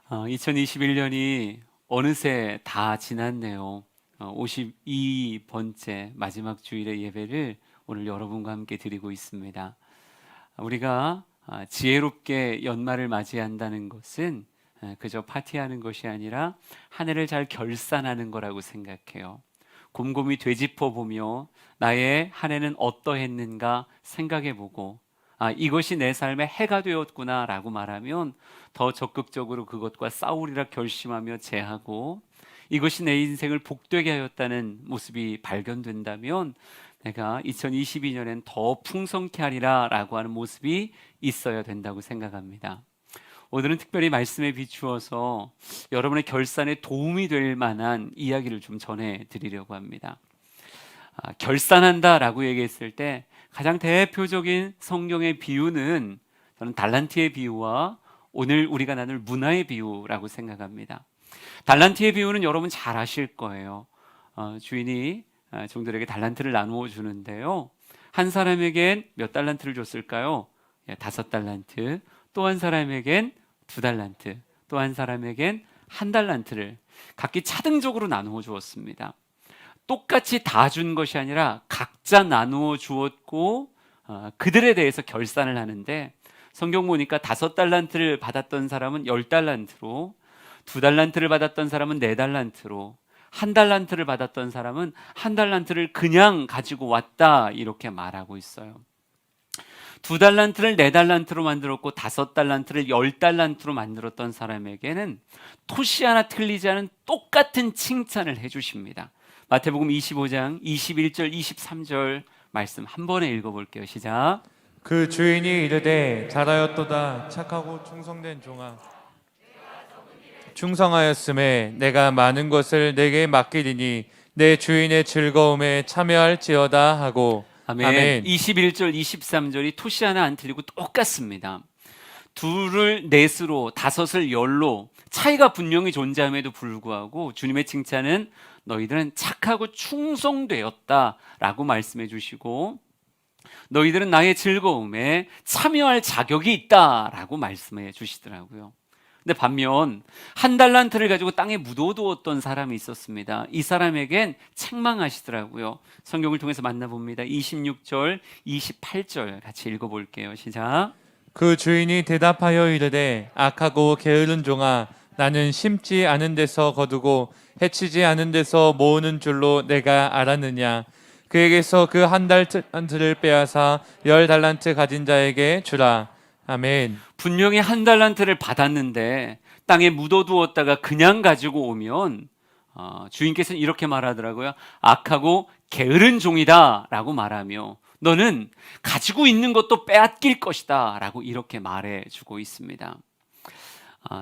2021년이 어느새 다 지났네요. 52번째 마지막 주일의 예배를 오늘 여러분과 함께 드리고 있습니다. 우리가 지혜롭게 연말을 맞이한다는 것은 그저 파티하는 것이 아니라 한 해를 잘 결산하는 거라고 생각해요. 곰곰이 되짚어 보며 나의 한 해는 어떠했는가 생각해 보고 이것이 내 삶의 해가 되었구나 라고 말하면 더 적극적으로 그것과 싸우리라 결심하며 제하고, 이것이 내 인생을 복되게 하였다는 모습이 발견된다면 내가 2022년엔 더 풍성케 하리라 라고 하는 모습이 있어야 된다고 생각합니다. 오늘은 특별히 말씀에 비추어서 여러분의 결산에 도움이 될 만한 이야기를 좀 전해드리려고 합니다. 결산한다 라고 얘기했을 때 가장 대표적인 성경의 비유는 저는 달란트의 비유와 오늘 우리가 나눌 문화의 비유라고 생각합니다. 달란트의 비유는 여러분 잘 아실 거예요. 주인이 종들에게 달란트를 나누어 주는데요, 한 사람에겐 몇 달란트를 줬을까요? 5달란트. 또 한 사람에겐 2달란트, 또 한 사람에겐 1달란트를 각기 차등적으로 나누어 주었습니다. 똑같이 다 준 것이 아니라 각자 나누어 주었고 그들에 대해서 결산을 하는데, 성경 보니까 5달란트를 받았던 사람은 10달란트로, 2달란트를 받았던 사람은 4달란트로, 1달란트를 받았던 사람은 1달란트를 그냥 가지고 왔다, 이렇게 말하고 있어요. 2달란트를 4달란트로 만들었고 5달란트를 10달란트로 만들었던 사람에게는 토시 하나 틀리지 않은 똑같은 칭찬을 해주십니다. 마태복음 25장 21절 23절 말씀 한 번에 읽어볼게요. 시작. 그 주인이 이르되 잘하였도다 착하고 충성된 종아, 충성하였음에 내가 많은 것을 내게 맡기리니 내 주인의 즐거움에 참여할지어다 하고. 아멘. 아멘. 21절 23절이 토시 하나 안 틀리고 똑같습니다. 둘을 넷으로, 다섯을 열로 차이가 분명히 존재함에도 불구하고 주님의 칭찬은 너희들은 착하고 충성되었다라고 말씀해 주시고, 너희들은 나의 즐거움에 참여할 자격이 있다라고 말씀해 주시더라고요. 근데 반면 1달란트를 가지고 땅에 묻어두었던 사람이 있었습니다. 이 사람에겐 책망하시더라고요. 성경을 통해서 만나봅니다. 26절 28절 같이 읽어볼게요. 시작. 그 주인이 대답하여 이르되 악하고 게으른 종아, 나는 심지 않은 데서 거두고 해치지 않은 데서 모으는 줄로 내가 알았느냐. 그에게서 그 1달란트를 빼앗아 10달란트 가진 자에게 주라. 아멘. 분명히 1달란트를 받았는데 땅에 묻어두었다가 그냥 가지고 오면 주인께서는 이렇게 말하더라고요. 악하고 게으른 종이다 라고 말하며 너는 가지고 있는 것도 빼앗길 것이다 라고 이렇게 말해주고 있습니다.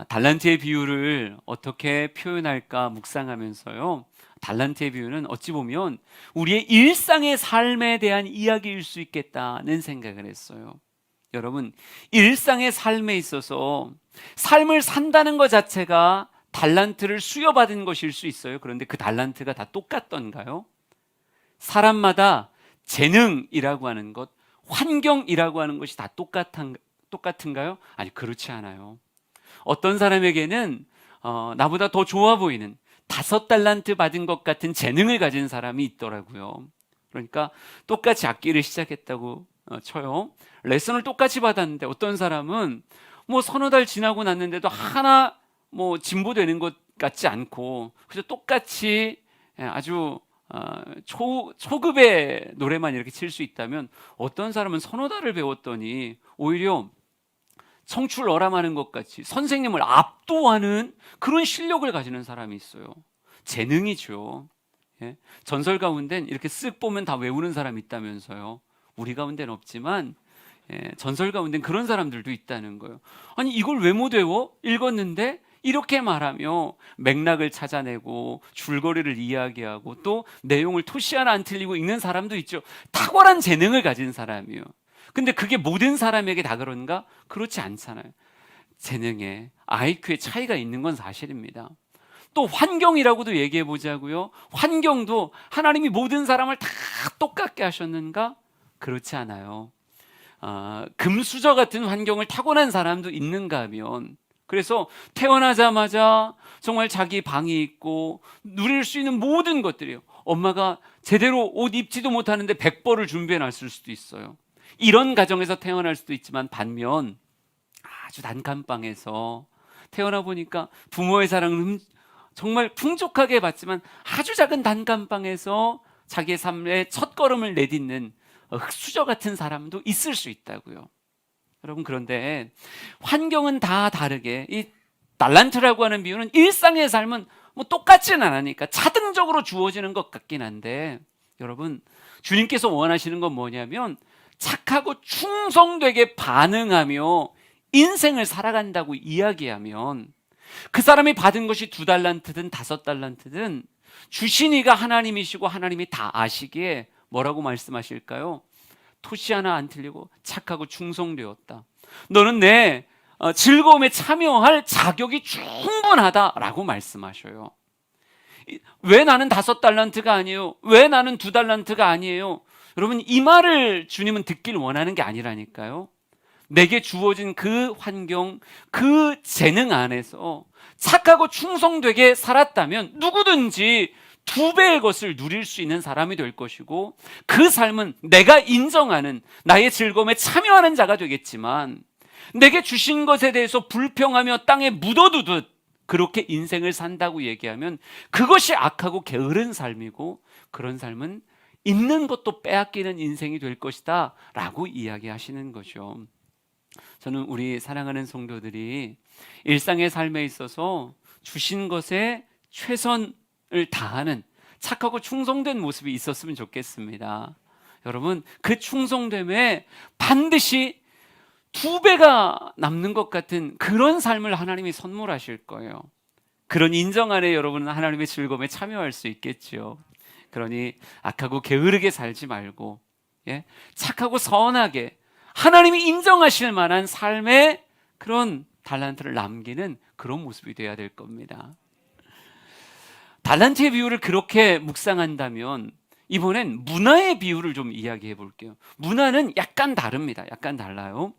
달란트의 비유를 어떻게 표현할까 묵상하면서요, 달란트의 비유는 어찌 보면 우리의 일상의 삶에 대한 이야기일 수 있겠다는 생각을 했어요. 여러분, 일상의 삶에 있어서 삶을 산다는 것 자체가 달란트를 수여받은 것일 수 있어요. 그런데 그 달란트가 다 똑같던가요? 사람마다 재능이라고 하는 것, 환경이라고 하는 것이 다 똑같은가요? 아니, 그렇지 않아요. 어떤 사람에게는 나보다 더 좋아 보이는 5달란트 받은 것 같은 재능을 가진 사람이 있더라고요. 그러니까 똑같이 악기를 시작했다고 쳐요. 레슨을 똑같이 받았는데 어떤 사람은 서너 달 지나고 났는데도 하나 진보되는 것 같지 않고 그저 똑같이 아주 초급의 노래만 이렇게 칠 수 있다면, 어떤 사람은 서너 달을 배웠더니 오히려 청출어람하는 것 같이 선생님을 압도하는 그런 실력을 가지는 사람이 있어요. 재능이죠. 전설 가운데는 이렇게 쓱 보면 다 외우는 사람이 있다면서요. 우리 가운데는 없지만 전설 가운데는 그런 사람들도 있다는 거예요. 아니, 이걸 왜 못 외워? 읽었는데? 이렇게 말하며 맥락을 찾아내고 줄거리를 이야기하고 또 내용을 토시 하나 안 틀리고 읽는 사람도 있죠. 탁월한 재능을 가진 사람이요. 근데 그게 모든 사람에게 다 그런가? 그렇지 않잖아요. 재능에, IQ에 차이가 있는 건 사실입니다. 또 환경이라고도 얘기해 보자고요. 환경도 하나님이 모든 사람을 다 똑같게 하셨는가? 그렇지 않아요. 금수저 같은 환경을 타고난 사람도 있는가 하면 그래서 태어나자마자 정말 자기 방이 있고 누릴 수 있는 모든 것들이요. 엄마가 제대로 옷 입지도 못하는데 백벌을 준비해 놨을 수도 있어요. 이런 가정에서 태어날 수도 있지만 반면 아주 단칸방에서 태어나 보니까 부모의 사랑을 정말 풍족하게 받지만 아주 작은 단칸방에서 자기의 삶의 첫걸음을 내딛는 흙수저 같은 사람도 있을 수 있다고요. 여러분, 그런데 환경은 다 다르게 이 달란트라고 하는 비유는 일상의 삶은 뭐 똑같지는 않으니까 차등적으로 주어지는 것 같긴 한데, 여러분, 주님께서 원하시는 건 뭐냐면 착하고 충성되게 반응하며 인생을 살아간다고 이야기하면 그 사람이 받은 것이 2달란트든 5달란트든 주신 이가 하나님이시고 하나님이 다 아시기에 뭐라고 말씀하실까요? 토시 하나 안 틀리고 착하고 충성되었다. 너는 내 즐거움에 참여할 자격이 충분하다라고 말씀하셔요. 왜 나는 5달란트가 아니에요? 왜 나는 2달란트가 아니에요? 여러분, 이 말을 주님은 듣길 원하는 게 아니라니까요. 내게 주어진 그 환경, 그 재능 안에서 착하고 충성되게 살았다면 누구든지 2배의 것을 누릴 수 있는 사람이 될 것이고, 그 삶은 내가 인정하는 나의 즐거움에 참여하는 자가 되겠지만, 내게 주신 것에 대해서 불평하며 땅에 묻어두듯 그렇게 인생을 산다고 얘기하면 그것이 악하고 게으른 삶이고, 그런 삶은 있는 것도 빼앗기는 인생이 될 것이다 라고 이야기하시는 거죠. 저는 우리 사랑하는 성도들이 일상의 삶에 있어서 주신 것에 최선을 다하는 착하고 충성된 모습이 있었으면 좋겠습니다. 여러분, 그 충성됨에 반드시 2배가 남는 것 같은 그런 삶을 하나님이 선물하실 거예요. 그런 인정 안에 여러분은 하나님의 즐거움에 참여할 수 있겠죠. 그러니 악하고 게으르게 살지 말고, 착하고 선하게 하나님이 인정하실 만한 삶의 그런 달란트를 남기는 그런 모습이 돼야 될 겁니다. 달란트의 비유를 그렇게 묵상한다면 이번엔 문화의 비유를 좀 이야기해 볼게요. 문화는 약간 다릅니다. 약간 달라요.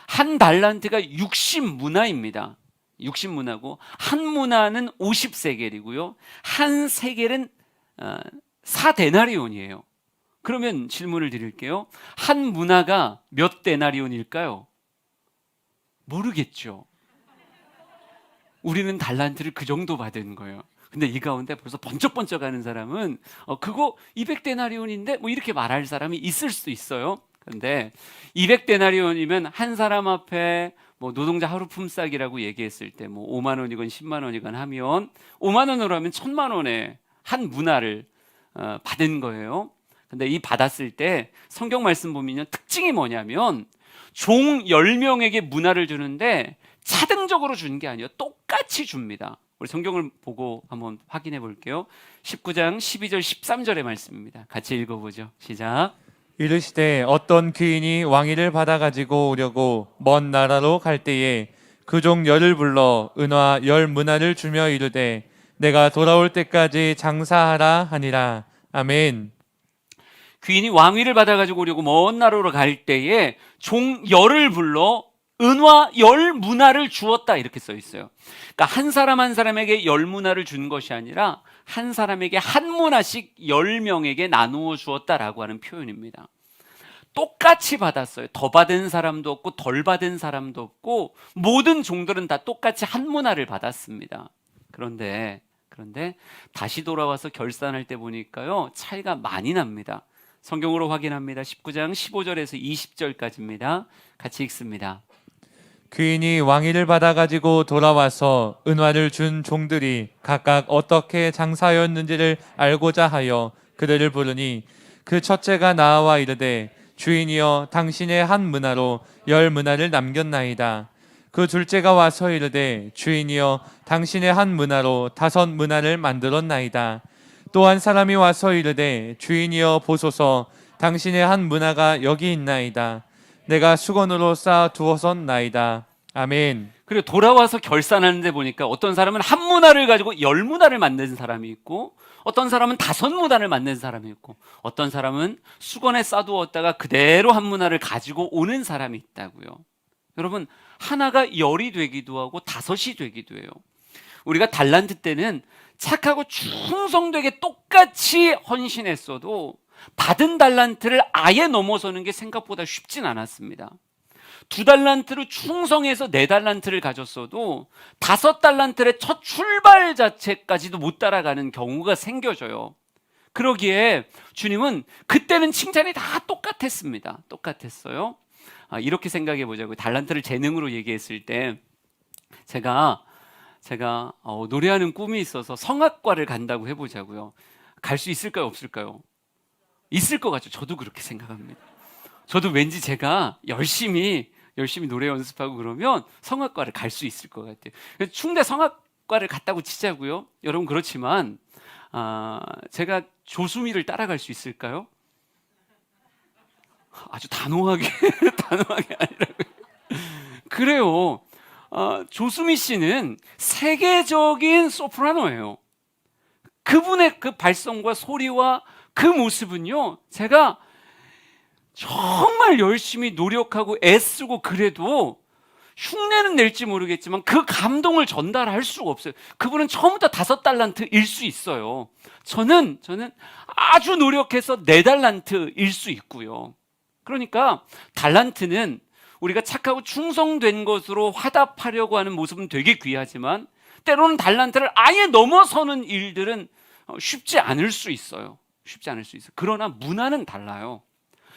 한 달란트가 60문화입니다. 60문화고 한 문화는 50세겔이고요. 한 세겔은 4데나리온이에요. 그러면 질문을 드릴게요. 한 문화가 몇 데나리온일까요? 모르겠죠. 우리는 달란트를 그 정도 받은 거예요. 근데 이 가운데 벌써 번쩍번쩍 하는 사람은 그거 200데나리온인데 뭐 이렇게 말할 사람이 있을 수도 있어요. 근데 200데나리온이면 한 사람 앞에 뭐 노동자 하루 품삯이라고 얘기했을 때 뭐 5만 원이건 10만 원이건 하면 5만 원으로 하면 1,000만 원의 한 문화를 받은 거예요. 근데 이 받았을 때 성경 말씀 보면 특징이 뭐냐면 종 10명에게 문화를 주는데 차등적으로 주는 게 아니에요. 똑같이 줍니다. 우리 성경을 보고 한번 확인해 볼게요. 19장 12절 13절의 말씀입니다. 같이 읽어보죠. 시작. 이르시되 어떤 귀인이 왕위를 받아 가지고 오려고 먼 나라로 갈 때에 그 종 10을 불러 은화 10문화를 주며 이르되 내가 돌아올 때까지 장사하라 하니라. 아멘. 귀인이 왕위를 받아가지고 오려고 먼 나라로 갈 때에 종 10을 불러 은화 10문화를 주었다 이렇게 써 있어요. 그러니까 한 사람 한 사람에게 10문화를 준 것이 아니라 한 사람에게 한 문화씩 10명에게 나누어 주었다라고 하는 표현입니다. 똑같이 받았어요. 더 받은 사람도 없고 덜 받은 사람도 없고 모든 종들은 다 똑같이 한 문화를 받았습니다. 그런데 다시 돌아와서 결산할 때 보니까요, 차이가 많이 납니다. 성경으로 확인합니다. 19장 15절에서 20절까지입니다. 같이 읽습니다. 귀인이 왕위를 받아 가지고 돌아와서 은화를 준 종들이 각각 어떻게 장사하였는지를 알고자 하여 그들을 부르니 그 첫째가 나와 이르되 주인이여 당신의 한 문화로 10문화를 남겼나이다. 그 둘째가 와서 이르되 주인이여 당신의 한 문화로 5문화를 만들었나이다. 또 한 사람이 와서 이르되 주인이여 보소서 당신의 한 문화가 여기 있나이다. 내가 수건으로 쌓아 두었었나이다. 아멘. 그리고 돌아와서 결산하는데 보니까 어떤 사람은 한 문화를 가지고 10문화를 만든 사람이 있고 어떤 사람은 5문화를 만든 사람이 있고 어떤 사람은 수건에 싸두었다가 그대로 한 문화를 가지고 오는 사람이 있다고요. 여러분, 하나가 열이 되기도 하고 다섯이 되기도 해요. 우리가 달란트 때는 착하고 충성되게 똑같이 헌신했어도 받은 달란트를 아예 넘어서는 게 생각보다 쉽진 않았습니다. 2달란트로 충성해서 4달란트를 가졌어도 5달란트의 첫 출발 자체까지도 못 따라가는 경우가 생겨져요. 그러기에 주님은 그때는 칭찬이 다 똑같았습니다. 똑같았어요. 이렇게 생각해 보자고요. 달란트를 재능으로 얘기했을 때 제가 노래하는 꿈이 있어서 성악과를 간다고 해보자고요. 갈 수 있을까요? 없을까요? 있을 것 같죠. 저도 그렇게 생각합니다. 저도 왠지 제가 열심히 노래 연습하고 그러면 성악과를 갈 수 있을 것 같아요. 그래서 충대 성악과를 갔다고 치자고요. 여러분 그렇지만 제가 조수미를 따라갈 수 있을까요? 아주 단호하게 아니라고요. 그래요. 조수미 씨는 세계적인 소프라노예요. 그분의 그 발성과 소리와 그 모습은요, 제가 정말 열심히 노력하고 애쓰고 그래도 흉내는 낼지 모르겠지만 그 감동을 전달할 수가 없어요. 그분은 처음부터 5달란트일 수 있어요. 저는 아주 노력해서 4달란트일 수 있고요. 그러니까 달란트는 우리가 착하고 충성된 것으로 화답하려고 하는 모습은 되게 귀하지만 때로는 달란트를 아예 넘어서는 일들은 쉽지 않을 수 있어요. 쉽지 않을 수 있어요. 그러나 문화는 달라요.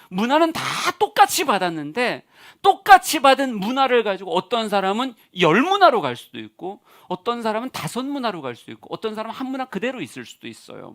문화는 다 똑같이 받았는데 똑같이 받은 문화를 가지고 어떤 사람은 10문화로 갈 수도 있고 어떤 사람은 5문화로 갈 수도 있고 어떤 사람은 한 문화 그대로 있을 수도 있어요.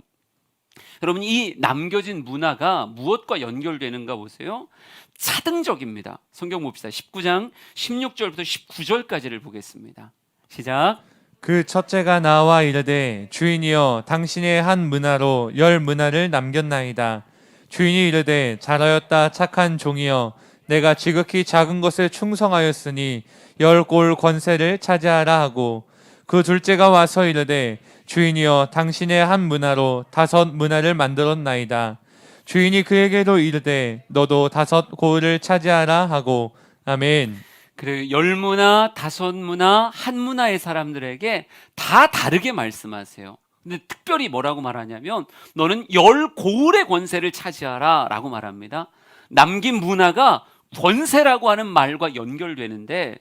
여러분 이 남겨진 문화가 무엇과 연결되는가 보세요. 차등적입니다. 성경 봅시다. 19장 16절부터 19절까지를 보겠습니다. 시작. 그 첫째가 나와 이르되 주인이여 당신의 한 문화로 10문화를 남겼나이다. 주인이 이르되 잘하였다 착한 종이여 내가 지극히 작은 것에 충성하였으니 10골 권세를 차지하라 하고 그 둘째가 와서 이르되 주인이여 당신의 한 문화로 5문화를 만들었나이다. 주인이 그에게로 이르되 너도 5골을 차지하라 하고 아멘. 그래요. 10문화, 5문화, 한 문화의 사람들에게 다 다르게 말씀하세요. 근데 특별히 뭐라고 말하냐면 너는 10고을의 권세를 차지하라 라고 말합니다. 남긴 문화가 권세라고 하는 말과 연결되는데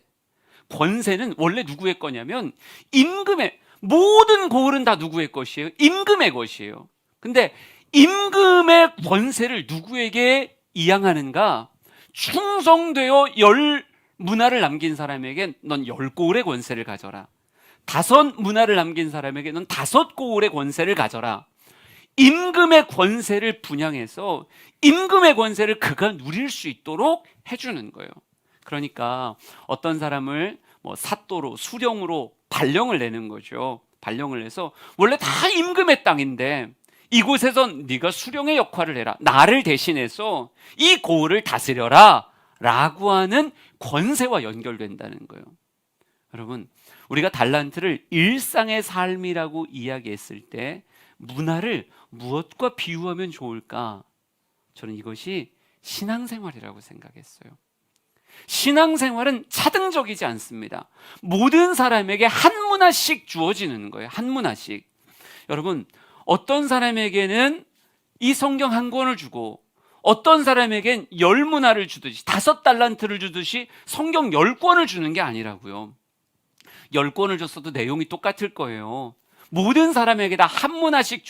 권세는 원래 누구의 거냐면 임금의, 모든 고을은 다 누구의 것이에요? 임금의 것이에요. 근데 임금의 권세를 누구에게 이양하는가? 충성되어 10문화를 남긴 사람에겐 넌 10고을의 권세를 가져라. 5문화를 남긴 사람에게 넌 5고을의 권세를 가져라. 임금의 권세를 분양해서 임금의 권세를 그가 누릴 수 있도록 해주는 거예요. 그러니까 어떤 사람을 사또로, 수령으로 발령을 내는 거죠. 발령을 해서 원래 다 임금의 땅인데 이곳에선 네가 수령의 역할을 해라. 나를 대신해서 이 고을을 다스려라 라고 하는 권세와 연결된다는 거예요. 여러분 우리가 달란트를 일상의 삶이라고 이야기했을 때 문화를 무엇과 비유하면 좋을까? 저는 이것이 신앙생활이라고 생각했어요. 신앙생활은 차등적이지 않습니다. 모든 사람에게 한 문화씩 주어지는 거예요. 한 문화씩. 여러분 어떤 사람에게는 이 성경 한 권을 주고 어떤 사람에겐 10문화를 주듯이 5달란트를 주듯이 성경 10권을 주는 게 아니라고요. 10권을 줬어도 내용이 똑같을 거예요. 모든 사람에게 다 한 문화씩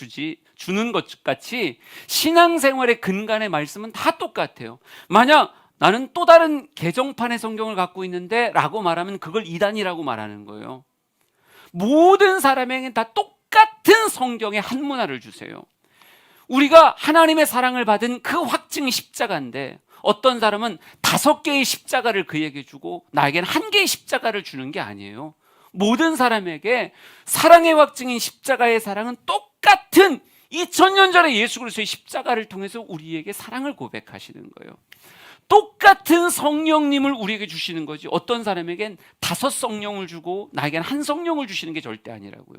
주는 것 같이 신앙생활의 근간의 말씀은 다 똑같아요. 만약 나는 또 다른 개정판의 성경을 갖고 있는데 라고 말하면 그걸 이단이라고 말하는 거예요. 모든 사람에게 다 똑같은 성경의 한 문화를 주세요. 우리가 하나님의 사랑을 받은 그 확증이 십자가인데 어떤 사람은 5개의 십자가를 그에게 주고 나에게는 1개의 십자가를 주는 게 아니에요. 모든 사람에게 사랑의 확증인 십자가의 사랑은 똑같은 2000년 전에 예수 그리스도의 십자가를 통해서 우리에게 사랑을 고백하시는 거예요. 똑같은 성령님을 우리에게 주시는 거지 어떤 사람에겐 5 성령을 주고 나에겐 1 성령을 주시는 게 절대 아니라고요.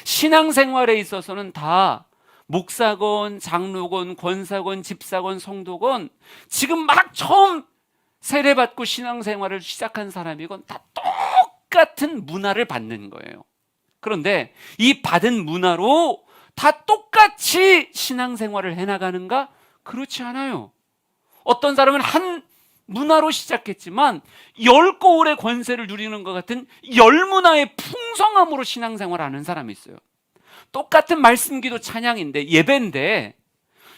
신앙생활에 있어서는 다 목사건, 장로건, 권사건, 집사건, 성도건 지금 막 처음 세례받고 신앙생활을 시작한 사람이건 다 똑같은 문화를 받는 거예요. 그런데 이 받은 문화로 다 똑같이 신앙생활을 해나가는가? 그렇지 않아요. 어떤 사람은 한 문화로 시작했지만 10거울의 권세를 누리는 것 같은 10문화의 풍성함으로 신앙생활을 하는 사람이 있어요. 똑같은 말씀기도 찬양인데, 예배인데,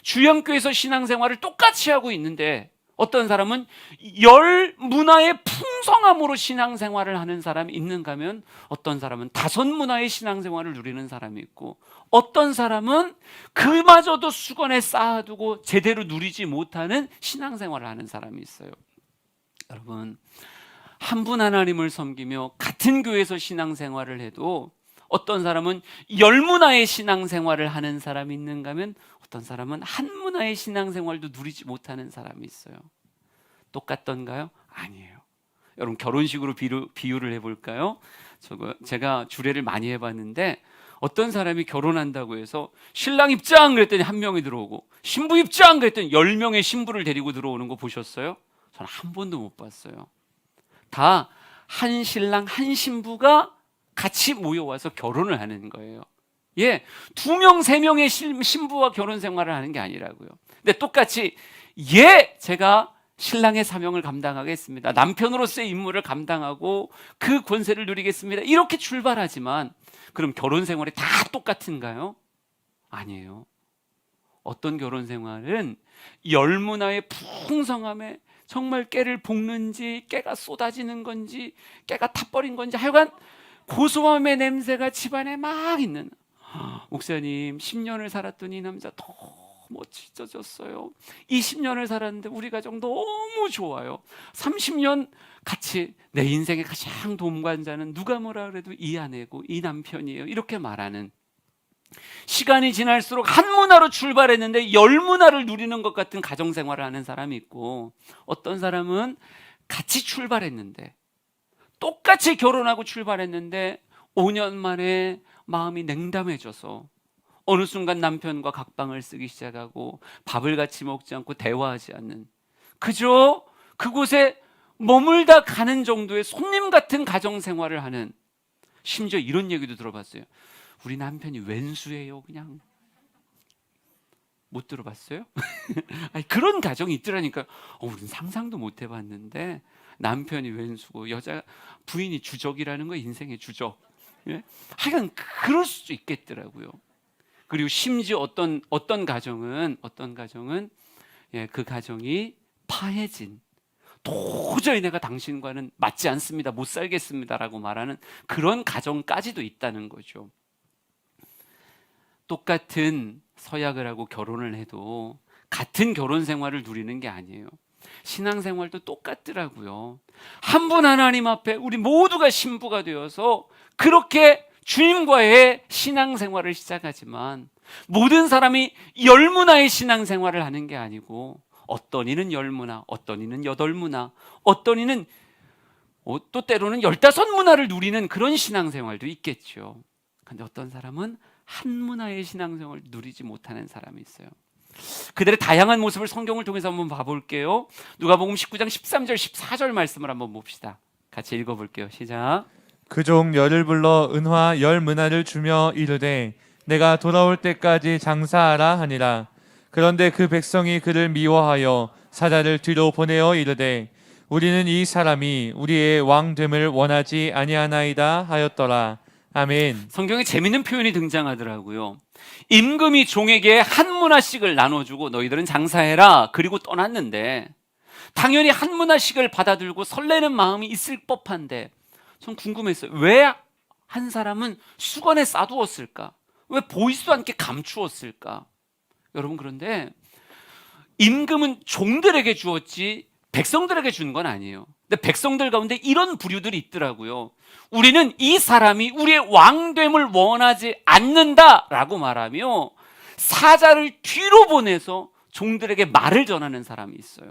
주영교에서 신앙생활을 똑같이 하고 있는데, 어떤 사람은 10문화의 풍성함으로 신앙생활을 하는 사람이 있는가 하면, 어떤 사람은 5문화의 신앙생활을 누리는 사람이 있고, 어떤 사람은 그마저도 수건에 쌓아두고 제대로 누리지 못하는 신앙생활을 하는 사람이 있어요. 여러분, 한 분 하나님을 섬기며 같은 교회에서 신앙생활을 해도 어떤 사람은 10문화의 신앙생활을 하는 사람이 있는가 하면, 어떤 사람은 한 문화의 신앙생활도 누리지 못하는 사람이 있어요. 똑같던가요? 아니에요. 여러분, 결혼식으로 비유를 해볼까요? 제가 주례를 많이 해봤는데, 어떤 사람이 결혼한다고 해서 신랑 입장 그랬더니 한 명이 들어오고, 신부 입장 그랬더니 10명의 신부를 데리고 들어오는 거 보셨어요? 저는 한 번도 못 봤어요. 다 한 신랑 한 신부가 같이 모여와서 결혼을 하는 거예요. 예, 2명, 3명의 신부와 결혼 생활을 하는 게 아니라고요. 근데 똑같이, 예, 제가 신랑의 사명을 감당하겠습니다, 남편으로서의 임무를 감당하고 그 권세를 누리겠습니다, 이렇게 출발하지만, 그럼 결혼 생활이 다 똑같은가요? 아니에요. 어떤 결혼 생활은 10문화의 풍성함에 정말 깨를 볶는지, 깨가 쏟아지는 건지, 깨가 타버린 건지, 하여간 고소함의 냄새가 집안에 막 있는, 목사님 10년을 살았더니 이 남자 너무 찢어졌어요. 20년을 살았는데 우리 가정 너무 좋아요. 30년 같이 내 인생의 가장 동반자는 누가 뭐라 그래도 이 아내고 이 남편이에요, 이렇게 말하는, 시간이 지날수록 한 문화로 출발했는데 10문화를 누리는 것 같은 가정생활을 하는 사람이 있고, 어떤 사람은 같이 출발했는데, 똑같이 결혼하고 출발했는데 5년 만에 마음이 냉담해져서 어느 순간 남편과 각방을 쓰기 시작하고 밥을 같이 먹지 않고 대화하지 않는, 그저 그곳에 머물다 가는 정도의 손님 같은 가정생활을 하는, 심지어 이런 얘기도 들어봤어요. 우리 남편이 왼수예요. 그냥. 못 들어봤어요? 아니, 그런 가정이 있더라니까요. 우리는 상상도 못 해봤는데 남편이 왼수고 여자 부인이 주적이라는 거, 인생의 주적. 예? 하여간 그럴 수도 있겠더라고요. 그리고 심지어 어떤 가정은 예, 그 가정이 파해진, 도저히 내가 당신과는 맞지 않습니다, 못 살겠습니다라고 말하는 그런 가정까지도 있다는 거죠. 똑같은 서약을 하고 결혼을 해도 같은 결혼 생활을 누리는 게 아니에요. 신앙생활도 똑같더라고요. 한 분 하나님 앞에 우리 모두가 신부가 되어서 그렇게 주님과의 신앙생활을 시작하지만, 모든 사람이 10문화의 신앙생활을 하는 게 아니고, 어떤 이는 10문화, 어떤 이는 8문화, 어떤 이는 또 때로는 15문화를 누리는 그런 신앙생활도 있겠죠. 그런데 어떤 사람은 한 문화의 신앙생활을 누리지 못하는 사람이 있어요. 그들의 다양한 모습을 성경을 통해서 한번 봐볼게요. 누가복음 19장 13절 14절 말씀을 한번 봅시다. 같이 읽어볼게요. 시작. 그 종 열을 불러 은화 10문화를 주며 이르되 내가 돌아올 때까지 장사하라 하니라. 그런데 그 백성이 그를 미워하여 사자를 뒤로 보내어 이르되 우리는 이 사람이 우리의 왕됨을 원하지 아니하나이다 하였더라. 아멘. 성경에 재밌는 표현이 등장하더라고요. 임금이 종에게 한 문화씩을 나눠주고 너희들은 장사해라, 그리고 떠났는데, 당연히 한 문화씩을 받아들고 설레는 마음이 있을 법한데, 전 궁금했어요. 왜 한 사람은 수건에 싸두었을까? 왜 보이지도 않게 감추었을까? 여러분, 그런데 임금은 종들에게 주었지 백성들에게 준 건 아니에요. 근데 백성들 가운데 이런 부류들이 있더라고요. 우리는 이 사람이 우리의 왕됨을 원하지 않는다라고 말하며 사자를 뒤로 보내서 종들에게 말을 전하는 사람이 있어요.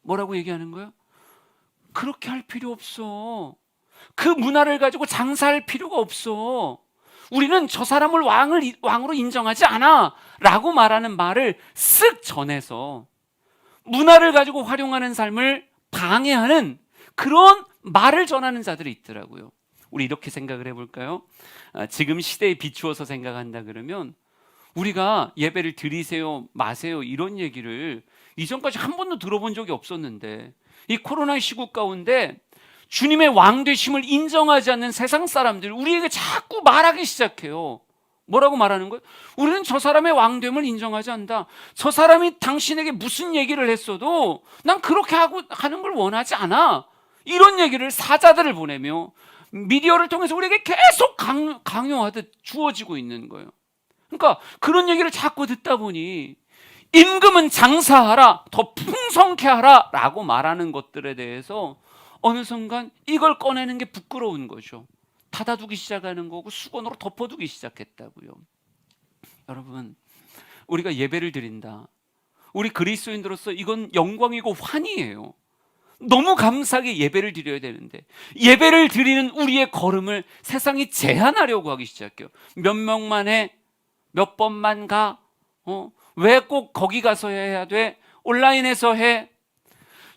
뭐라고 얘기하는 거예요? 그렇게 할 필요 없어. 그 문화를 가지고 장사할 필요가 없어. 우리는 저 사람을 왕으로 인정하지 않아 라고 말하는 말을 쓱 전해서 문화를 가지고 활용하는 삶을 방해하는 그런 말을 전하는 자들이 있더라고요. 우리 이렇게 생각을 해볼까요? 지금 시대에 비추어서 생각한다 그러면 우리가 예배를 드리세요 마세요 이런 얘기를 이전까지 한 번도 들어본 적이 없었는데, 이 코로나 시국 가운데 주님의 왕 되심을 인정하지 않는 세상 사람들 우리에게 자꾸 말하기 시작해요. 뭐라고 말하는 거예요? 우리는 저 사람의 왕됨을 인정하지 않는다. 저 사람이 당신에게 무슨 얘기를 했어도 난 그렇게 하는 걸 원하지 않아. 이런 얘기를 사자들을 보내며 미디어를 통해서 우리에게 계속 강요하듯 주어지고 있는 거예요. 그러니까 그런 얘기를 자꾸 듣다 보니 임금은 장사하라, 더 풍성케 하라 라고 말하는 것들에 대해서 어느 순간 이걸 꺼내는 게 부끄러운 거죠. 닫아두기 시작하는 거고 수건으로 덮어두기 시작했다고요. 여러분, 우리가 예배를 드린다. 우리 그리스도인들로서 이건 영광이고 환희예요. 너무 감사하게 예배를 드려야 되는데 예배를 드리는 우리의 걸음을 세상이 제한하려고 하기 시작해요. 몇 명만 해? 몇 번만 가? 왜 꼭 거기 가서 해야 돼? 온라인에서 해?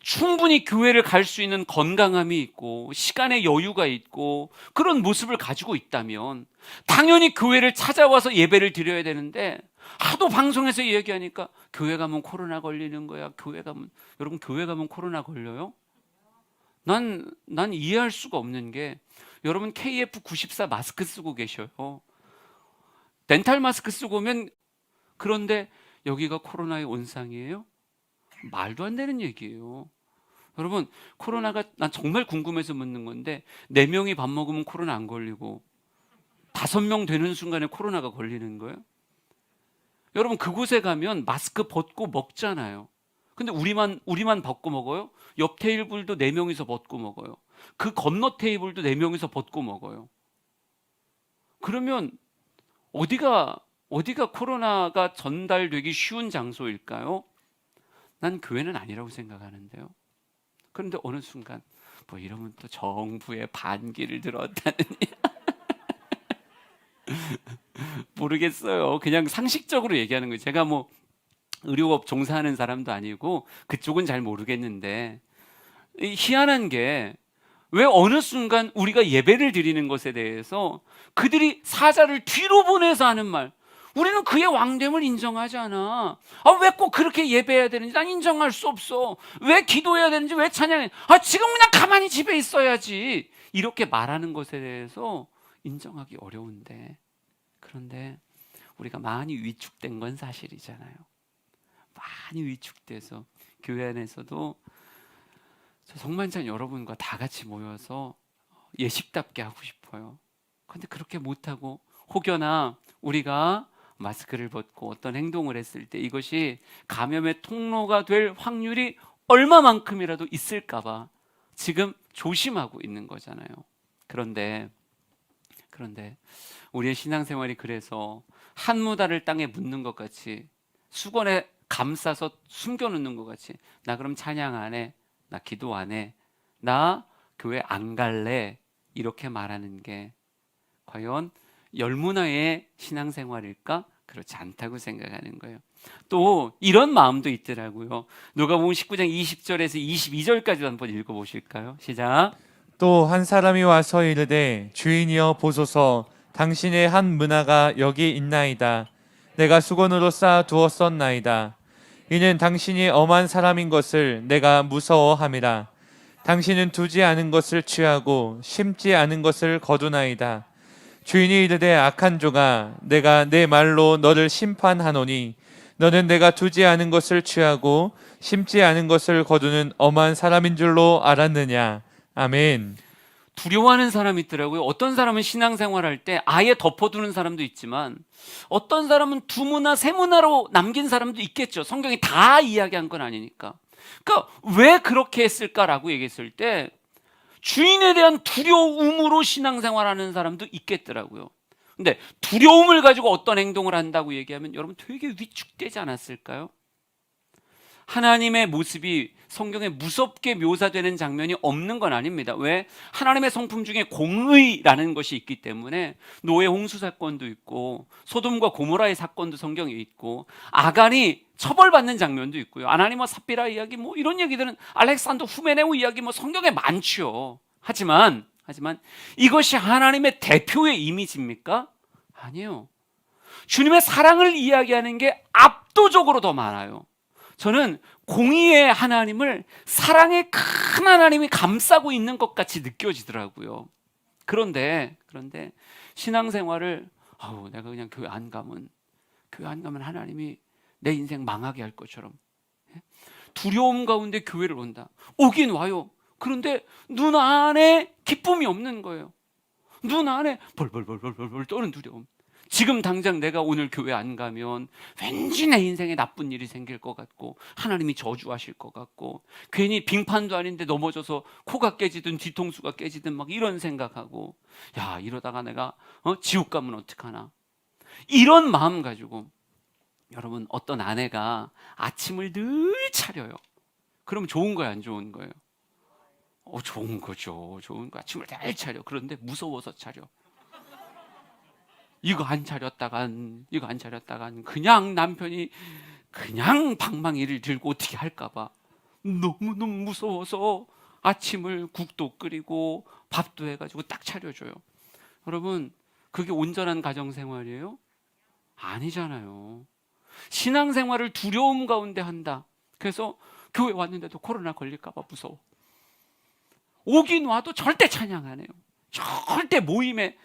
충분히 교회를 갈 수 있는 건강함이 있고 시간의 여유가 있고 그런 모습을 가지고 있다면 당연히 교회를 찾아와서 예배를 드려야 되는데, 하도 방송에서 얘기하니까 교회 가면 코로나 걸리는 거야. 여러분 교회 가면 코로나 걸려요? 난 이해할 수가 없는 게, 여러분 KF94 마스크 쓰고 계셔요. 덴탈 마스크 쓰고 오면, 그런데 여기가 코로나의 온상이에요? 말도 안 되는 얘기예요. 여러분, 코로나가, 난 정말 궁금해서 묻는 건데 4명이 밥 먹으면 코로나 안 걸리고 5명 되는 순간에 코로나가 걸리는 거예요? 여러분, 그곳에 가면 마스크 벗고 먹잖아요. 근데 우리만 벗고 먹어요? 옆 테이블도 4명이서 벗고 먹어요. 그 건너 테이블도 4명이서 벗고 먹어요. 그러면 어디가 코로나가 전달되기 쉬운 장소일까요? 난 교회는 아니라고 생각하는데요. 그런데 어느 순간 뭐 이러면 또 정부의 반기를 들었다느니 모르겠어요. 그냥 상식적으로 얘기하는 거예요. 제가 뭐 의료업 종사하는 사람도 아니고 그쪽은 잘 모르겠는데, 희한한 게 왜 어느 순간 우리가 예배를 드리는 것에 대해서 그들이 사자를 뒤로 보내서 하는 말, 우리는 그의 왕됨을 인정하지 않아. 왜 꼭 그렇게 예배해야 되는지 난 인정할 수 없어. 왜 기도해야 되는지, 왜 찬양해? 지금 그냥 가만히 집에 있어야지. 이렇게 말하는 것에 대해서 인정하기 어려운데, 그런데 우리가 많이 위축된 건 사실이잖아요. 많이 위축돼서 교회 안에서도 저 성만찬 여러분과 다 같이 모여서 예식답게 하고 싶어요. 그런데 그렇게 못하고 혹여나 우리가 마스크를 벗고 어떤 행동을 했을 때 이것이 감염의 통로가 될 확률이 얼마만큼이라도 있을까 봐 지금 조심하고 있는 거잖아요. 그런데 우리의 신앙생활이 그래서 한 무다를 땅에 묻는 것 같이, 수건에 감싸서 숨겨놓는 것 같이, 나 그럼 찬양 안 해, 나 기도 안 해, 나 교회 안 갈래, 이렇게 말하는 게 과연 열문화의 신앙생활일까? 그렇지 않다고 생각하는 거예요. 또 이런 마음도 있더라고요. 누가복음 19장 20절에서 22절까지 한번 읽어보실까요? 시작. 또 한 사람이 와서 이르되 주인이여 보소서, 당신의 한 문화가 여기 있나이다. 내가 수건으로 쌓아 두었었나이다. 이는 당신이 엄한 사람인 것을 내가 무서워함이라. 당신은 두지 않은 것을 취하고 심지 않은 것을 거두나이다. 주인이 이르되 악한 종아, 내가 내 말로 너를 심판하노니 너는 내가 두지 않은 것을 취하고 심지 않은 것을 거두는 엄한 사람인 줄로 알았느냐. 아멘. 두려워하는 사람이 있더라고요. 어떤 사람은 신앙생활할 때 아예 덮어두는 사람도 있지만 어떤 사람은 두 문화, 세 문화로 남긴 사람도 있겠죠. 성경이 다 이야기한 건 아니니까. 그러니까 왜 그렇게 했을까라고 얘기했을 때 주인에 대한 두려움으로 신앙생활하는 사람도 있겠더라고요. 근데 두려움을 가지고 어떤 행동을 한다고 얘기하면 여러분 되게 위축되지 않았을까요? 하나님의 모습이 성경에 무섭게 묘사되는 장면이 없는 건 아닙니다. 왜? 하나님의 성품 중에 공의라는 것이 있기 때문에 노예 홍수 사건도 있고 소돔과 고모라의 사건도 성경에 있고 아간이 처벌받는 장면도 있고요. 아나니와 삽비라 이야기 뭐 이런 얘기들은 알렉산더 후메네오 이야기 뭐 성경에 많죠. 하지만 이것이 하나님의 대표의 이미지입니까? 아니요. 주님의 사랑을 이야기하는 게 압도적으로 더 많아요. 저는 공의의 하나님을 사랑의 큰 하나님이 감싸고 있는 것 같이 느껴지더라고요. 그런데 신앙생활을 내가 그냥 교회 안 가면 하나님이 내 인생 망하게 할 것처럼 두려움 가운데 교회를 온다. 오긴 와요. 그런데 눈 안에 기쁨이 없는 거예요. 눈 안에 벌벌 떠는 두려움. 지금 당장 내가 오늘 교회 안 가면 왠지 내 인생에 나쁜 일이 생길 것 같고 하나님이 저주하실 것 같고 괜히 빙판도 아닌데 넘어져서 코가 깨지든 뒤통수가 깨지든 막 이런 생각하고 야 이러다가 내가 지옥 가면 어떡하나 이런 마음 가지고 여러분 어떤 아내가 아침을 늘 차려요. 그럼 좋은 거예요 안 좋은 거예요? 좋은 거죠. 좋은 거 아침을 늘 차려. 그런데 무서워서 차려. 이거 안 차렸다간 그냥 남편이 그냥 방망이를 들고 어떻게 할까봐 너무너무 무서워서 아침을 국도 끓이고 밥도 해가지고 딱 차려줘요. 여러분 그게 온전한 가정생활이에요? 아니잖아요. 신앙생활을 두려움 가운데 한다. 그래서 교회 왔는데도 코로나 걸릴까봐 무서워. 오긴 와도 절대 찬양 안 해요. 절대 모임에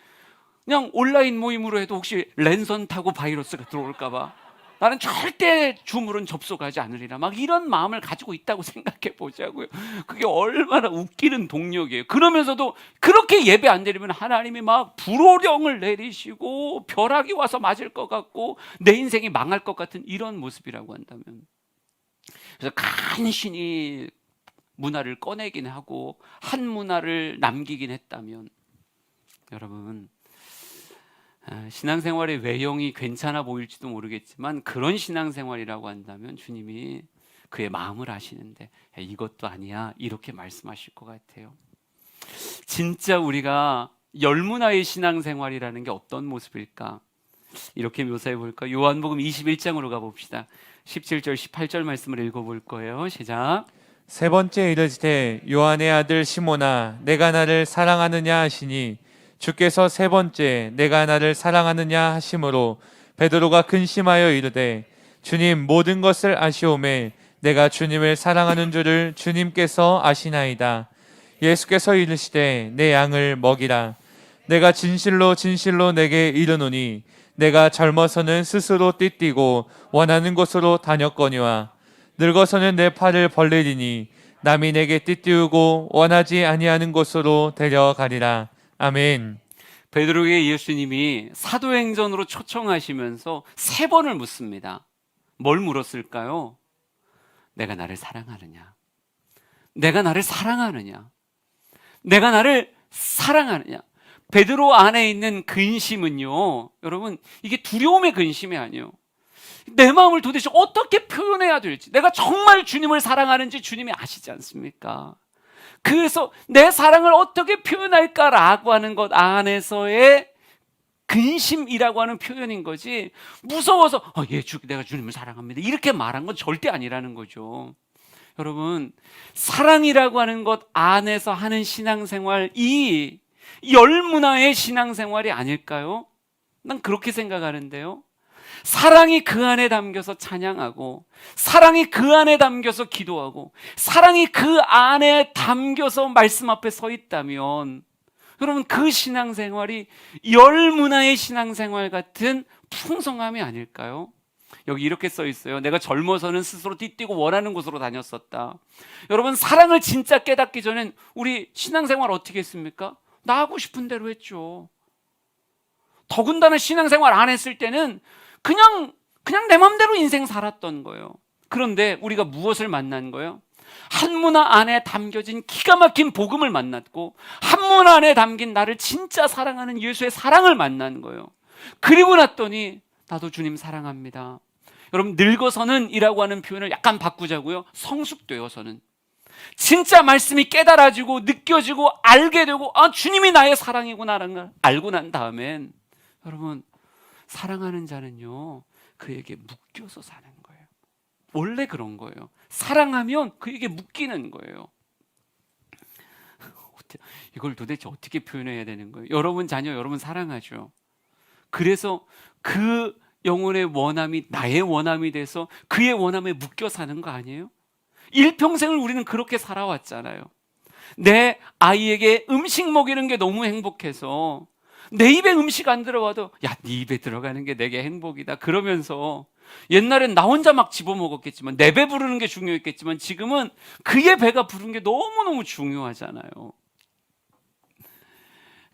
그냥 온라인 모임으로 해도 혹시 랜선 타고 바이러스가 들어올까봐 나는 절대 줌으로는 접속하지 않으리라 막 이런 마음을 가지고 있다고 생각해 보자고요. 그게 얼마나 웃기는 동력이에요. 그러면서도 그렇게 예배 안 드리면 하나님이 막 불호령을 내리시고 벼락이 와서 맞을 것 같고 내 인생이 망할 것 같은 이런 모습이라고 한다면 그래서 간신히 문화를 꺼내긴 하고 한 문화를 남기긴 했다면 여러분 신앙생활의 외형이 괜찮아 보일지도 모르겠지만 그런 신앙생활이라고 한다면 주님이 그의 마음을 아시는데 이것도 아니야 이렇게 말씀하실 것 같아요. 진짜 우리가 열문화의 신앙생활이라는 게 어떤 모습일까? 이렇게 묘사해 볼까? 요한복음 21장으로 가봅시다. 17절 18절 말씀을 읽어볼 거예요. 시작. 세 번째 이르시되 요한의 아들 시몬아 내가 나를 사랑하느냐 하시니 주께서 세 번째 내가 나를 사랑하느냐 하심으로 베드로가 근심하여 이르되 주님 모든 것을 아시오매 내가 주님을 사랑하는 줄을 주님께서 아시나이다. 예수께서 이르시되 내 양을 먹이라. 내가 진실로 내게 이르노니 내가 젊어서는 스스로 띠뛰고 원하는 곳으로 다녔거니와 늙어서는 내 팔을 벌리리니 남이 내게 띠띠우고 원하지 아니하는 곳으로 데려가리라. 아멘. 베드로에게 예수님이 사도행전으로 초청하시면서 세 번을 묻습니다. 뭘 물었을까요? 내가 나를 사랑하느냐? 내가 나를 사랑하느냐? 내가 나를 사랑하느냐? 베드로 안에 있는 근심은요, 여러분 이게 두려움의 근심이 아니에요. 내 마음을 도대체 어떻게 표현해야 될지, 내가 정말 주님을 사랑하는지 주님이 아시지 않습니까? 그래서 내 사랑을 어떻게 표현할까라고 하는 것 안에서의 근심이라고 하는 표현인 거지, 무서워서 내가 주님을 사랑합니다 이렇게 말한 건 절대 아니라는 거죠. 여러분 사랑이라고 하는 것 안에서 하는 신앙생활, 이 열문화의 신앙생활이 아닐까요? 난 그렇게 생각하는데요. 사랑이 그 안에 담겨서 찬양하고, 사랑이 그 안에 담겨서 기도하고, 사랑이 그 안에 담겨서 말씀 앞에 서 있다면 여러분 그 신앙생활이 열문화의 신앙생활 같은 풍성함이 아닐까요? 여기 이렇게 써 있어요. 내가 젊어서는 스스로 띠뛰고 원하는 곳으로 다녔었다. 여러분 사랑을 진짜 깨닫기 전엔 우리 신앙생활 어떻게 했습니까? 나 하고 싶은 대로 했죠. 더군다나 신앙생활 안 했을 때는 그냥 내 맘대로 인생 살았던 거예요. 그런데 우리가 무엇을 만난 거예요? 한 문화 안에 담겨진 기가 막힌 복음을 만났고, 한 문화 안에 담긴 나를 진짜 사랑하는 예수의 사랑을 만난 거예요. 그리고 났더니 나도 주님 사랑합니다. 여러분, 늙어서는 이라고 하는 표현을 약간 바꾸자고요. 성숙되어서는. 진짜 말씀이 깨달아지고 느껴지고 알게 되고 주님이 나의 사랑이구나라는 걸 알고 난 다음엔 여러분, 사랑하는 자는요 그에게 묶여서 사는 거예요. 원래 그런 거예요. 사랑하면 그에게 묶이는 거예요. 이걸 도대체 어떻게 표현해야 되는 거예요? 여러분 자녀 여러분 사랑하죠. 그래서 그 영혼의 원함이 나의 원함이 돼서 그의 원함에 묶여 사는 거 아니에요? 일평생을 우리는 그렇게 살아왔잖아요. 내 아이에게 음식 먹이는 게 너무 행복해서 내 입에 음식 안 들어와도 야, 네 입에 들어가는 게 내게 행복이다 그러면서, 옛날엔 나 혼자 막 집어먹었겠지만 내 배 부르는 게 중요했겠지만 지금은 그의 배가 부르는 게 너무너무 중요하잖아요.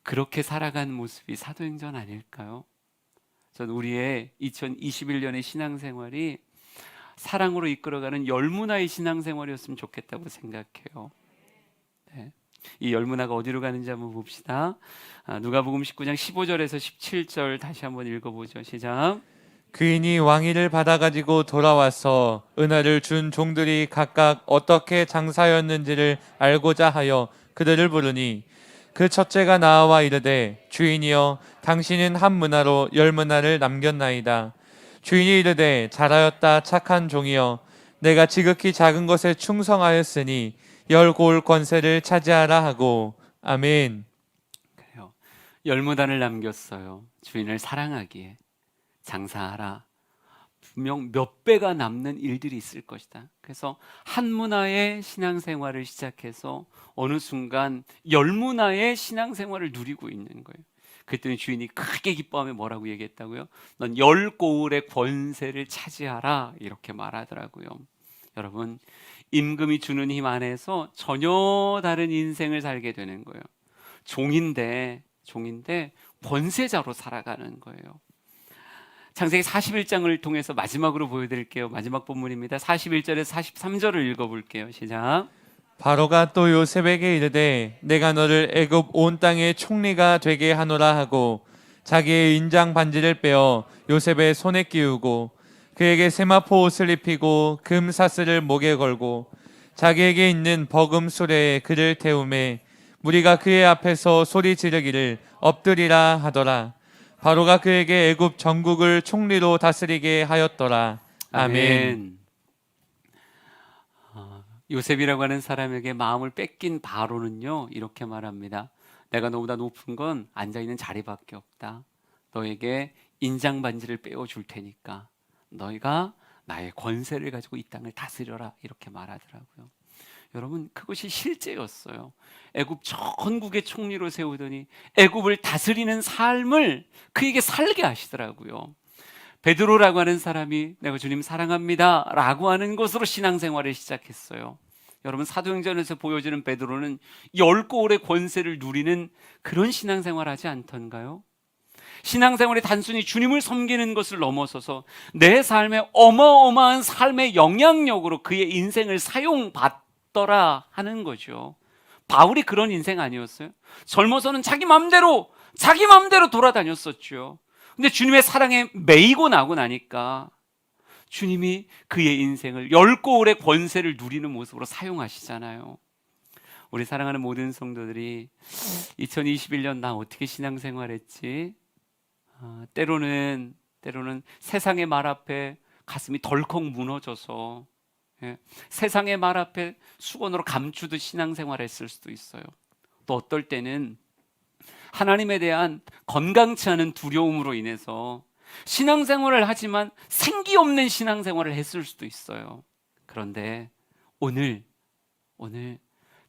그렇게 살아간 모습이 사도행전 아닐까요? 전 우리의 2021년의 신앙생활이 사랑으로 이끌어가는 열문화의 신앙생활이었으면 좋겠다고 생각해요. 네. 이 열문화가 어디로 가는지 한번 봅시다. 누가복음 19장 15절에서 17절 다시 한번 읽어보죠. 시작. 그인이 왕위를 받아가지고 돌아와서 은혜를 준 종들이 각각 어떻게 장사였는지를 알고자 하여 그들을 부르니 그 첫째가 나와 이르되 주인이여 당신은 한 문화로 열 문화를 남겼나이다. 주인이 이르되 잘하였다 착한 종이여 내가 지극히 작은 것에 충성하였으니 열 고을 권세를 차지하라 하고. 아멘. 그래요. 열무단을 남겼어요. 주인을 사랑하기에. 장사하라. 분명 몇 배가 남는 일들이 있을 것이다. 그래서 한 문화의 신앙생활을 시작해서 어느 순간 열 문화의 신앙생활을 누리고 있는 거예요. 그랬더니 주인이 크게 기뻐하며 뭐라고 얘기했다고요? 넌 열 고을의 권세를 차지하라 이렇게 말하더라고요. 여러분, 임금이 주는 힘 안에서 전혀 다른 인생을 살게 되는 거예요. 종인데 권세자로 살아가는 거예요. 창세기 41장을 통해서 마지막으로 보여드릴게요. 마지막 본문입니다. 41절에서 43절을 읽어볼게요. 시작. 바로가 또 요셉에게 이르되 내가 너를 애굽 온 땅의 총리가 되게 하노라 하고 자기의 인장 반지를 빼어 요셉의 손에 끼우고 그에게 세마포 옷을 입히고 금 사슬을 목에 걸고 자기에게 있는 버금 수레에 그를 태우매 무리가 그의 앞에서 소리 지르기를 엎드리라 하더라. 바로가 그에게 애굽 전국을 총리로 다스리게 하였더라. 아멘. 요셉이라고 하는 사람에게 마음을 뺏긴 바로는요 이렇게 말합니다. 내가 너보다 높은 건 앉아있는 자리밖에 없다. 너에게 인장 반지를 빼어줄 테니까 너희가 나의 권세를 가지고 이 땅을 다스려라 이렇게 말하더라고요. 여러분, 그것이 실제였어요. 애굽 전국의 총리로 세우더니 애굽을 다스리는 삶을 그에게 살게 하시더라고요. 베드로라고 하는 사람이 내가 주님 사랑합니다 라고 하는 것으로 신앙생활을 시작했어요. 여러분, 사도행전에서 보여지는 베드로는 열 고을의 권세를 누리는 그런 신앙생활 하지 않던가요? 신앙생활이 단순히 주님을 섬기는 것을 넘어서서 내 삶에 어마어마한 삶의 영향력으로 그의 인생을 사용받더라 하는 거죠. 바울이 그런 인생 아니었어요? 젊어서는 자기 맘대로 돌아다녔었죠. 근데 주님의 사랑에 매이고 나고 나니까 주님이 그의 인생을 열 고을의 권세를 누리는 모습으로 사용하시잖아요. 우리 사랑하는 모든 성도들이 2021년 나 어떻게 신앙생활했지? 때로는 세상의 말 앞에 가슴이 덜컥 무너져서 세상의 말 앞에 수건으로 감추듯 신앙생활했을 수도 있어요. 또 어떨 때는 하나님에 대한 건강치 않은 두려움으로 인해서 신앙생활을 하지만 생기 없는 신앙생활을 했을 수도 있어요. 그런데 오늘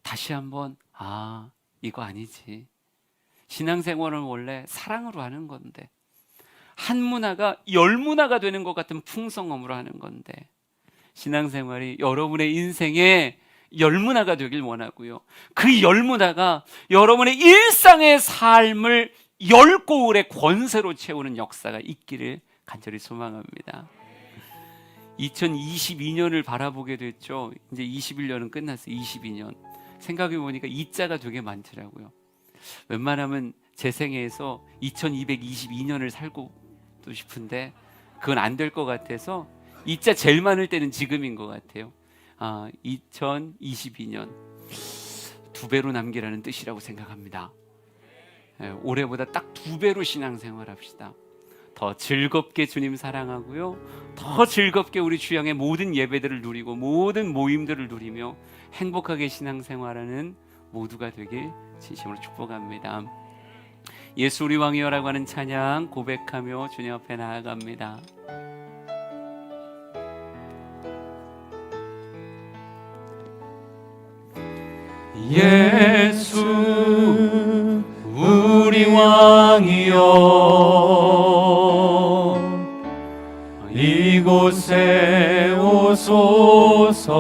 다시 한번 이거 아니지. 신앙생활은 원래 사랑으로 하는 건데 한 문화가 열 문화가 되는 것 같은 풍성함으로 하는 건데 신앙생활이 여러분의 인생에 열문화가 되길 원하고요. 그 열문화가 여러분의 일상의 삶을 열 고을의 권세로 채우는 역사가 있기를 간절히 소망합니다. 2022년을 바라보게 됐죠. 이제 21년은 끝났어요. 22년. 생각해 보니까 이자가 되게 많더라고요. 웬만하면 제 생애에서 2222년을 살고 싶은데 그건 안 될 것 같아서 이자 제일 많을 때는 지금인 것 같아요. 2022년 2배로 남기라는 뜻이라고 생각합니다. 올해보다 딱 2배로 신앙생활 합시다. 더 즐겁게 주님 사랑하고요, 더 즐겁게 우리 주양의 모든 예배들을 누리고 모든 모임들을 누리며 행복하게 신앙생활하는 모두가 되길 진심으로 축복합니다. 예수 우리 왕이여라고 하는 찬양 고백하며 주님 앞에 나아갑니다. 예수 우리 왕이여 이곳에 오소서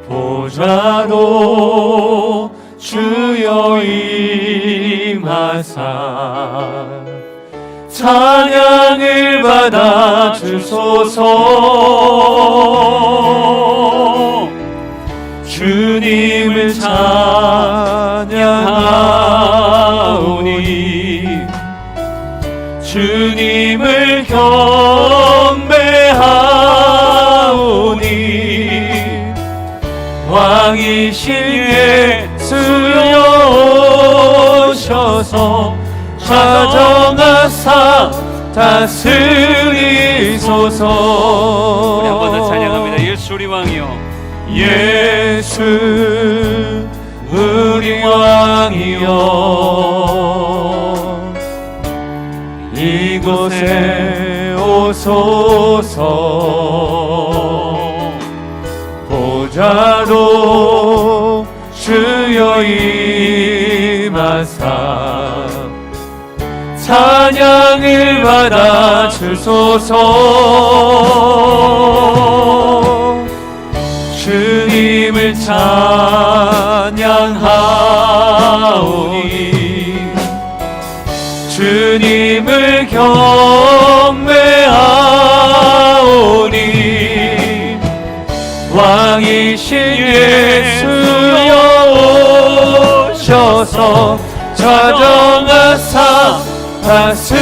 보좌로 주여 임하사 찬양을 받아 주소서 주님을 찬양하오니 주님을 경배하오니 왕이신 예수여 오셔서 좌정하사 다스리소서. 우리 한 번 더 찬양합니다. 예수 우리 왕이여 예수 우리 왕이여 이곳에 오소서 보좌로 주여 임하사 찬양을 받아 주소서 주님을 찬양하오니 주님을 경배하오니 왕이신 예수여 오셔서 좌정하사 다스리소서.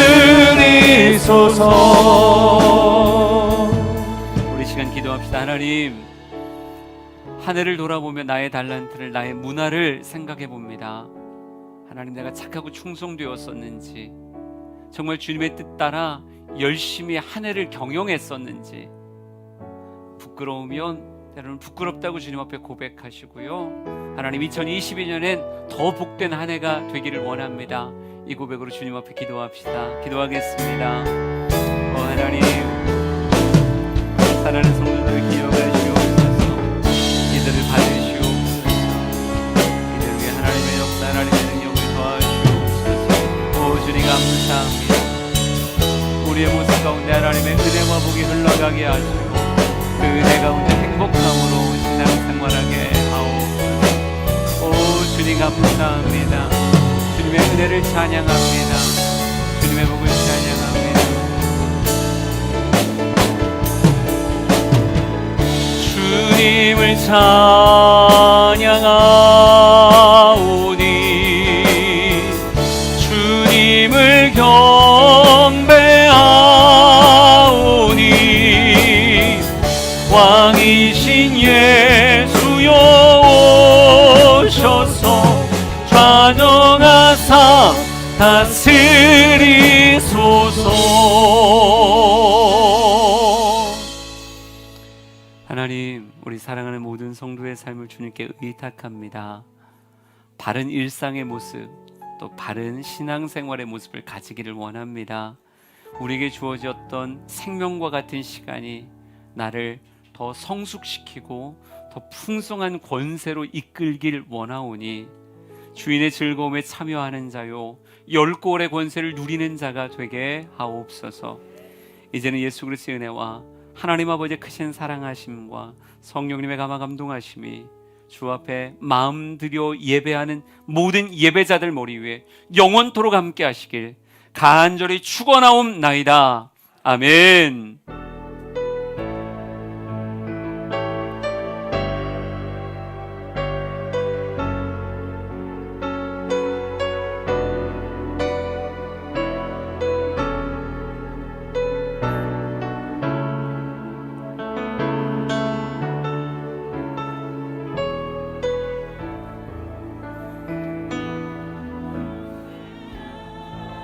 우리 시간 기도합시다. 하나님, 한 해를 돌아보며 나의 달란트를, 나의 문화를 생각해 봅니다. 하나님, 내가 착하고 충성되었었는지, 정말 주님의 뜻 따라 열심히 한 해를 경영했었는지, 부끄러우면 때로는 부끄럽다고 주님 앞에 고백하시고요, 하나님 2022년엔 더 복된 한 해가 되기를 원합니다. 이 고백으로 주님 앞에 기도합시다. 기도하겠습니다. 하나님, 사랑하는 성도들을 기억하시옵소서. 이들을 받으시옵소서. 이들 위해 하나님의 역사, 하나님의 능력을 더하시옵소서. 오 주님 감사합니다. 우리의 모습 가운데 하나님의 은혜와 복이 흘러가게 하시고 그 은혜 가운데 행복함으로 신앙생활하게 하옵소서. 오 주님 감사합니다. 주님의 은혜를 찬양합니다. 주님의 복을 찬양합니다. 주님을 찬양하오니 주님을 경배하오니 왕이신 예수여 오셔서 좌정하사 다스리소서. 하나님, 우리 사랑하는 모든 성도의 삶을 주님께 의탁합니다. 바른 일상의 모습, 또 바른 신앙생활의 모습을 가지기를 원합니다. 우리에게 주어졌던 생명과 같은 시간이 나를 더 성숙시키고 더 풍성한 권세로 이끌길 원하오니 주인의 즐거움에 참여하는 자요, 열골의 권세를 누리는 자가 되게 하옵소서. 이제는 예수 그리스도의 은혜와 하나님 아버지의 크신 사랑하심과 성령님의 감화 감동하심이 주 앞에 마음 들여 예배하는 모든 예배자들 머리 위에 영원토록 함께 하시길 간절히 축원하옵나이다. 아멘. 아멘.